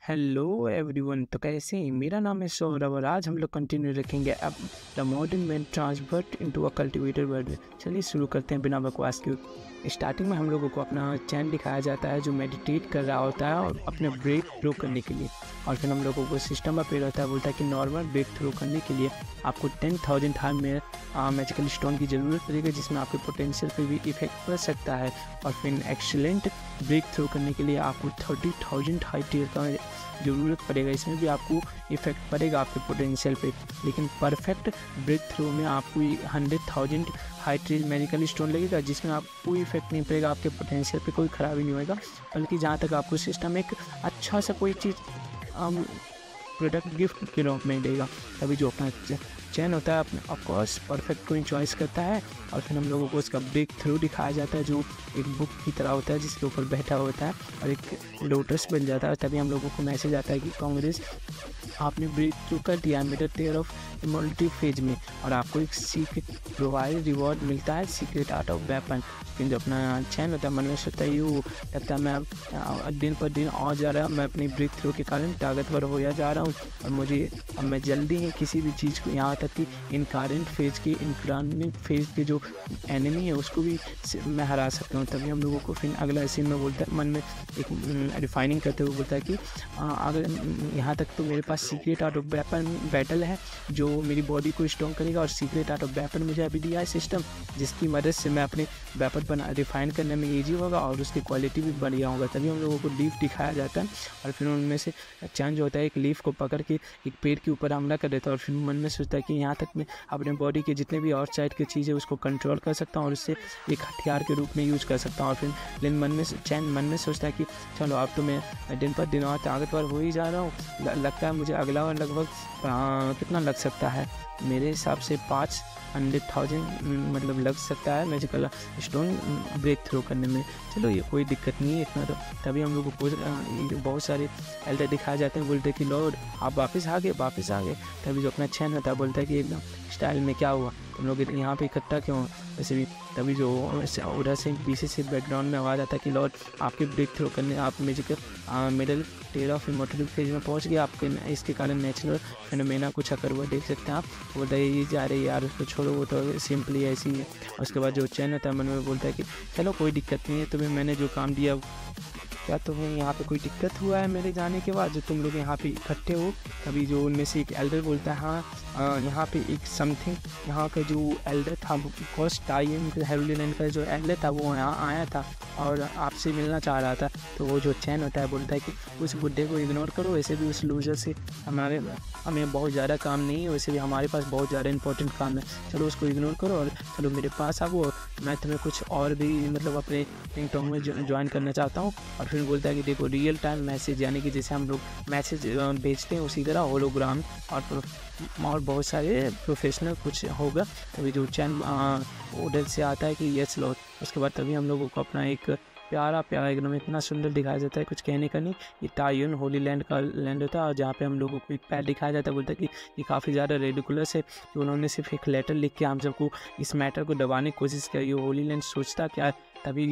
Hello everyone. तो कैसे हैं? मेरा नाम है सौरभ और आज हम लोग कंटिन्यू रखेंगे अब the modern man transformed into a cultivated world. चलिए शुरू करते हैं बिना बकवास के। स्टार्टिंग में हम लोगों को अपना चैन दिखाया जाता है जो मेडिटेट कर रहा होता है और अपने ब्रेक थ्रू करने के लिए, और फिर हम लोगों को सिस्टम अपेयर होता है, बोलता है कि नॉर्मल ब्रेक थ्रू करने के लिए आपको 10,000 हार्ड में मैजिकल स्टोन की ज़रूरत पड़ेगी, जिसमें आपके पोटेंशियल पे भी इफेक्ट पड़ सकता है। और फिर एक्सीलेंट ब्रेक थ्रू करने के लिए आपको 30,000 हाई टियर का ज़रूरत पड़ेगा, इसमें भी आपको इफेक्ट पड़ेगा आपके पोटेंशियल पे। लेकिन परफेक्ट ब्रेक थ्रू में आपको 100,000 हाई टियर मैजिकल स्टोन लगेगा, जिसमें आपको कोई इफेक्ट नहीं पड़ेगा, आपके पोटेंशियल पे कोई खराबी नहीं होगा, बल्कि जहाँ तक आपको सिस्टम एक अच्छा सा कोई चीज़ प्रोडक्ट गिफ्ट के रूप में देगा। तभी जो अपना चैन होता है अपने ऑफकोर्स परफेक्ट को चॉइस करता है, और फिर हम लोगों को उसका ब्रेक थ्रू दिखाया जाता है जो एक बुक की तरह होता है जिसके ऊपर बैठा होता है और एक लोटस बन जाता है। तभी हम लोगों को मैसेज आता है कि कांग्रेस आपने ब्रेक थ्रू कर दिया middle tier of multi phase में, और आपको एक सीक्रेट प्रोवाइड रिवॉर्ड मिलता है, सीक्रेट आर्ट ऑफ वेपन। लेकिन जो अपना चैन होता है मन में सोचता है यूँ लगता है मैं दिन पर दिन और जा रहा, मैं अपनी ब्रेक थ्रू के कारण ताकतवर होया जा रहा हूँ, और मुझे अब मैं जल्दी ही किसी भी चीज़ को, यहाँ तक कि इनकारनेट फेज के जो एनिमी है उसको भी मैं हरा सकता हूँ। तभी हम लोगों को फिर अगला सीन में बोलता है, मन में एक रिफाइनिंग करते हुए बोलता है कि अगर यहाँ तक तो मेरे पास secret art of weapon battle है जो मेरी बॉडी को स्ट्रॉन्ग करेगा, और सीक्रेट आर्ट ऑफ वेपन मुझे अभी दिया है सिस्टम, जिसकी मदद से मैं अपने वेपन रिफाइन करने में ईजी होगा और उसकी क्वालिटी भी बढ़िया होगा। तभी हम लोगों को लीफ दिखाया जाता है, और फिर उनमें से चैन जो होता है एक लीफ को पकड़ के एक पेड़ के ऊपर हमला कर देता है, और फिर मन में सोचता है कि यहाँ तक मैं अपने बॉडी के जितने भी आउट साइड की चीज़ें उसको कंट्रोल कर सकता हूँ और उससे एक हथियार के रूप में यूज कर सकता हूँ। और फिर लेकिन चैन मन में सोचता है कि चलो अब तो मैं दिन पर दिन और ताकतवर हो ही जा रहा हूँ, लगता है मुझे अगला और लगभग कितना लग सकता है, मेरे हिसाब से 500,000 मतलब लग सकता है मैजिकल स्टोन ब्रेक थ्रू करने में। चलो ये कोई दिक्कत नहीं है इतना तो। तभी हम लोगों को बहुत सारे एल्डर दिखाए जाते हैं, बोलते हैं कि लॉर्ड आप वापस आ गए। तभी जो अपना चैन होता है बोलता है कि एकदम स्टाइल में क्या हुआ, तुम लोग यहाँ पे इकट्ठा क्यों वैसे भी। तभी जो उधर से पीछे से बैकग्राउंड में आवाज़ आता है कि लॉर्ड आपके ब्रेक थ्रू करने आप magical middle tier of immortal phase में पहुँच गए, आपके इसके कारण नेचुरल फिनोमेना कुछ अकर हुआ देख सकते हैं आप। बोलता है ये जा रही यार उसको छोड़ो, वो तो सिंपली ऐसी है। उसके बाद जो चैन होता है मन में बोलता है कि चलो कोई दिक्कत नहीं है, तुम्हें मैंने जो काम दिया क्या तुम्हें यहाँ पे कोई दिक्कत हुआ है मेरे जाने के बाद जो तुम लोग यहाँ पे इकट्ठे हो। तभी जो उनमें से एक एल्डर बोलता है हाँ यहाँ पे एक समथिंग, यहाँ का जो एल्डर था फर्स्ट टाइम हेवली लैंड का जो एल्डर था वो यहाँ आया था और आपसे मिलना चाह रहा था। तो वो जो चैन होता है बोलता है कि उस बुड्ढे को इग्नोर करो, वैसे भी उस लूजर से हमें बहुत ज़्यादा काम नहीं है, वैसे भी हमारे पास बहुत ज़्यादा इंपॉर्टेंट काम है, चलो उसको इग्नोर करो और चलो मेरे पास आओ, मैं तुम्हें कुछ और भी मतलब अपने थिंक टॉक में ज्वाइन करना चाहता हूँ। और फिर बोलता है कि देखो रियल टाइम मैसेज, यानी कि जैसे हम लोग मैसेज भेजते हैं उसी तरह होलोग्राम और बहुत सारे प्रोफेशनल कुछ होगा। तभी जो चैन उधर से आता है कि यस लॉर्ड। उसके बाद तभी हम लोगों को अपना एक प्यारा एकदम इतना सुंदर दिखाया जाता है, कुछ कहने का नहीं। ये टायन होली लैंड का लैंड होता है, और जहाँ पे हम लोगों को एक पैर दिखाया जाता है, बोलता है कि ये काफ़ी ज़्यादा रेडिकुलस है कि उन्होंने सिर्फ एक लेटर लिख के हम सबको इस मैटर को दबाने की कोशिश की। ये होली लैंड सोचता क्या है। तभी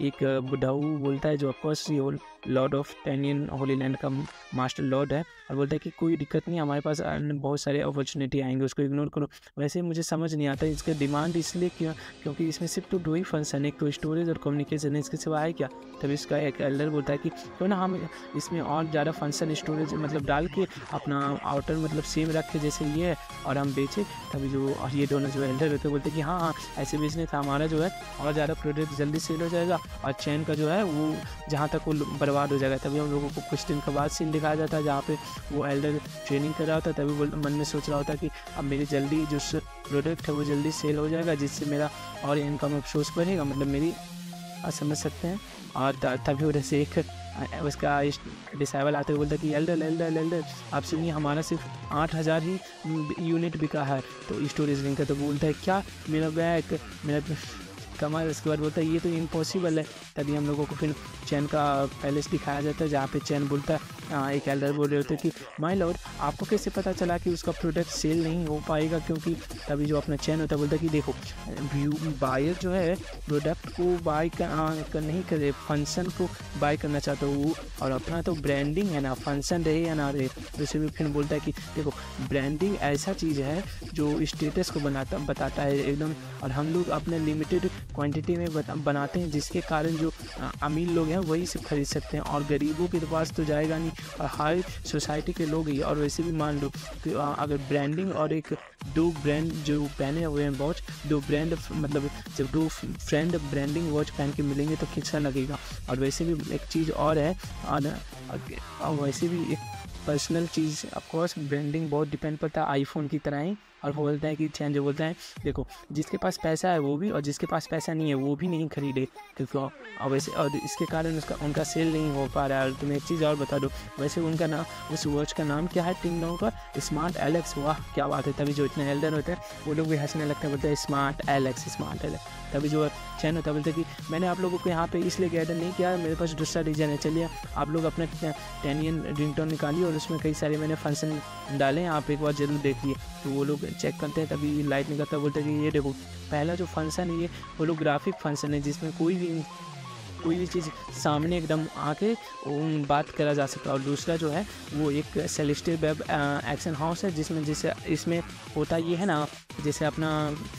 एक बुढ़ाऊ बोलता है जो ऑफकोर्स ये लॉर्ड ऑफ टेनियन होली लैंड का मास्टर लॉर्ड है, और बोलता है कि कोई दिक्कत नहीं, हमारे पास बहुत सारे अपॉर्चुनिटी आएंगे, उसको इग्नोर करो। वैसे मुझे समझ नहीं आता इसका डिमांड इसलिए क्योंकि इसमें सिर्फ तो दो ही फंक्शन है, एक तो स्टोरेज और कम्युनिकेशन है, इसके सिवा है क्या। तभी इसका एक एल्डर बोलता है कि क्यों ना हम इसमें और ज़्यादा फंक्शन स्टोरेज मतलब डाल के अपना आउटर मतलब सेम रख के जैसे ये है और हम बेचें। तभी जो और ये दोनों जो एल्डर होते हैं बोलते हैं कि हाँ ऐसे बेचने था हमारा जो है और ज़्यादा प्रोडक्ट जल्दी सेल हो जाएगा, और चैन का जो है वो जहाँ तक वो बर्बाद हो जाएगा। तभी हम लोगों को कुछ दिन के बाद सीन दिखाया जाता है जहाँ पे वो एल्डर ट्रेनिंग कर रहा होता है। तभी मन में सोच रहा होता है कि अब मेरी जल्दी जो प्रोडक्ट है वो जल्दी सेल हो जाएगा, जिससे मेरा और इनकम सोर्स बढ़ेगा, मतलब मेरी आप समझ सकते हैं। और तभी उधर से एक उसका डिसाइबल आते हुए बोलता है कि एल्डर आप सुनिए, हमारा सिर्फ 8,000 ही यूनिट बिका है तो स्टोरेज लिंक है। तो बोलता है क्या मेरा बैग कमर। उसके बाद बोलता है ये तो इम्पॉसिबल है। तभी हम लोगों को फिर चैन का पैलेस दिखाया जाता है, जहाँ पे चैन बोलता है, एक एल्डर बोल रहे होते हैं कि माय लॉर्ड आपको कैसे पता चला कि उसका प्रोडक्ट सेल नहीं हो पाएगा, क्योंकि तभी जो अपना चैन होता है बोलता है कि देखो बायर जो है प्रोडक्ट को बाय नहीं करे, फंक्शन को बाय करना चाहता है वो, और अपना तो ब्रांडिंग है ना, फंक्शन रहे या ना रहे। वैसे भी फिर बोलता है कि देखो ब्रांडिंग ऐसा चीज़ है जो स्टेटस को बताता है एकदम, और हम लोग अपने लिमिटेड क्वांटिटी में बनाते हैं, जिसके कारण जो अमीर लोग हैं वही से खरीद सकते हैं, और गरीबों के पास तो जाएगा नहीं, और हाई सोसाइटी के लोग ही। और वैसे भी मान लो कि अगर ब्रांडिंग और एक दो ब्रांड जो पहने हुए हैं वॉच, दो ब्रांड मतलब जब दो फ्रेंड ब्रांडिंग वॉच पहन के मिलेंगे तो कितना लगेगा। और वैसे भी एक चीज़ और है, और वैसे भी एक पर्सनल चीज़, ऑफकोर्स ब्रांडिंग बहुत डिपेंड करता है आईफोन की तरह ही। और बोलता है कि चैन जो बोलता है देखो जिसके पास पैसा है वो भी, और जिसके पास पैसा नहीं है वो भी नहीं खरीदे, क्योंकि और वैसे और इसके कारण उनका सेल नहीं हो पा रहा है। और तुम्हें एक चीज़ और बता दो, वैसे उनका नाम, उस वॉच का नाम क्या है टिंग डोंग का? Smart Alex. वाह क्या बात है। तभी जो इतने एल्डर होते हैं वो लोग भी हंसने लगते हैं, बोलते हैं स्मार्ट एलेक्स, स्मार्ट एलेक्स। तभी जो चैन होता है बोलते हैं कि मैंने आप लोगों को यहाँ पे इसलिए गाइडर नहीं किया, मेरे पास दूसरा रीज़न है। चलिए आप लोग अपना 10 रिंगटोन निकालिए और उसमें कई सारे मैंने फंक्शन डाले, आप एक बार ज़रूर देखिए। तो वो लोग चेक करते हैं, तभी लाइट निकलता है, बोलते हैं कि ये देखो पहला जो फंक्शन है ये होलोग्राफिक फंक्शन है, जिसमें कोई भी चीज़ सामने एकदम आके बात करा जा सकता है। और दूसरा जो है वो एक सेलेस्टियल वेब एक्शन हाउस है, जिसमें जैसे इसमें होता ये है ना, जैसे अपना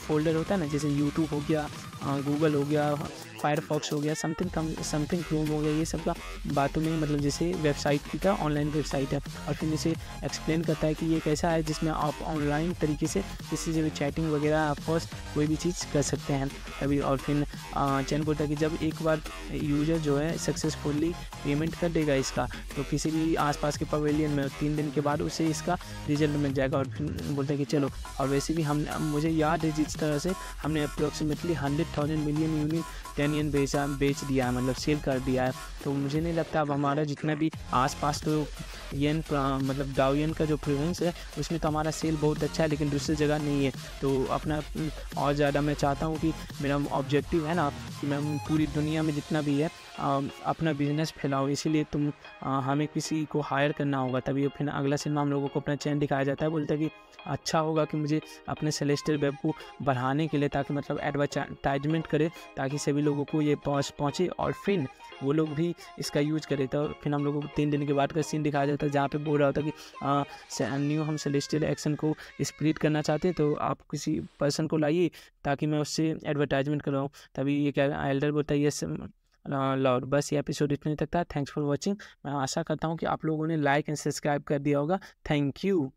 फोल्डर होता है ना, जैसे यूट्यूब हो गया, गूगल हो गया, फायरफॉक्स हो गया, समथिंग क्रोम हो गया, ये सब का बातों में मतलब जैसे वेबसाइट की तरह ऑनलाइन वेबसाइट है। और फिर इसे एक्सप्लेन करता है कि ये कैसा है जिसमें आप ऑनलाइन तरीके से किसी से भी चैटिंग वगैरह ऑफकोर्स कोई भी चीज़ कर सकते हैं तभी। और फिर चैन बोलता है कि जब एक बार यूज़र जो है सक्सेसफुली पेमेंट कर देगा इसका, तो किसी भी आसपास के पवेलियन में 3 दिन के बाद उसे इसका रिजल्ट मिल जाएगा। और फिर बोलते हैं कि चलो, और वैसे भी हम मुझे याद है जिस तरह से हमने अप्रोक्सीमेटली 100,000 मिलियन यूनिट 10 येन बेच दिया है, मतलब सेल कर दिया है। तो मुझे नहीं लगता अब हमारा जितना भी आसपास तो येन मतलब डाउ येन का जो प्रेफरेंस है उसमें तो हमारा सेल बहुत अच्छा है, लेकिन दूसरी जगह नहीं है। तो अपना और ज़्यादा मैं चाहता हूँ कि मेरा ऑब्जेक्टिव है ना कि मैं पूरी दुनिया में जितना भी है अपना बिजनेस फैलाओ, इसीलिए हमें किसी को हायर करना होगा। तभी फिर अगला सिनेमा हम लोगों को अपना चैन दिखाया जाता है, बोलता है कि अच्छा होगा कि मुझे अपने सेलेस्टियल वेब को बढ़ाने के लिए, ताकि मतलब एडवर्टाइजमेंट करे, ताकि सभी लोगों को ये पहुँचे और फिर वो लोग भी इसका यूज करें। तो फिर हम लोगों को 3 दिन के बाद का सीन दिखाया जाता है, जहाँ पे बोल रहा होता है कि न्यू हम सेलेस्टियल एक्शन को स्प्रेड करना चाहते हैं, तो आप किसी पर्सन को लाइए ताकि मैं उससे एडवर्टाइजमेंट कराऊँ। तभी ये क्या एल्डर बोलता है यस लॉर्ड। बस ये एपिसोड इतने तक था। Thanks for watching. मैं आशा करता हूँ कि आप लोगों ने लाइक एंड सब्सक्राइब कर दिया होगा। Thank you.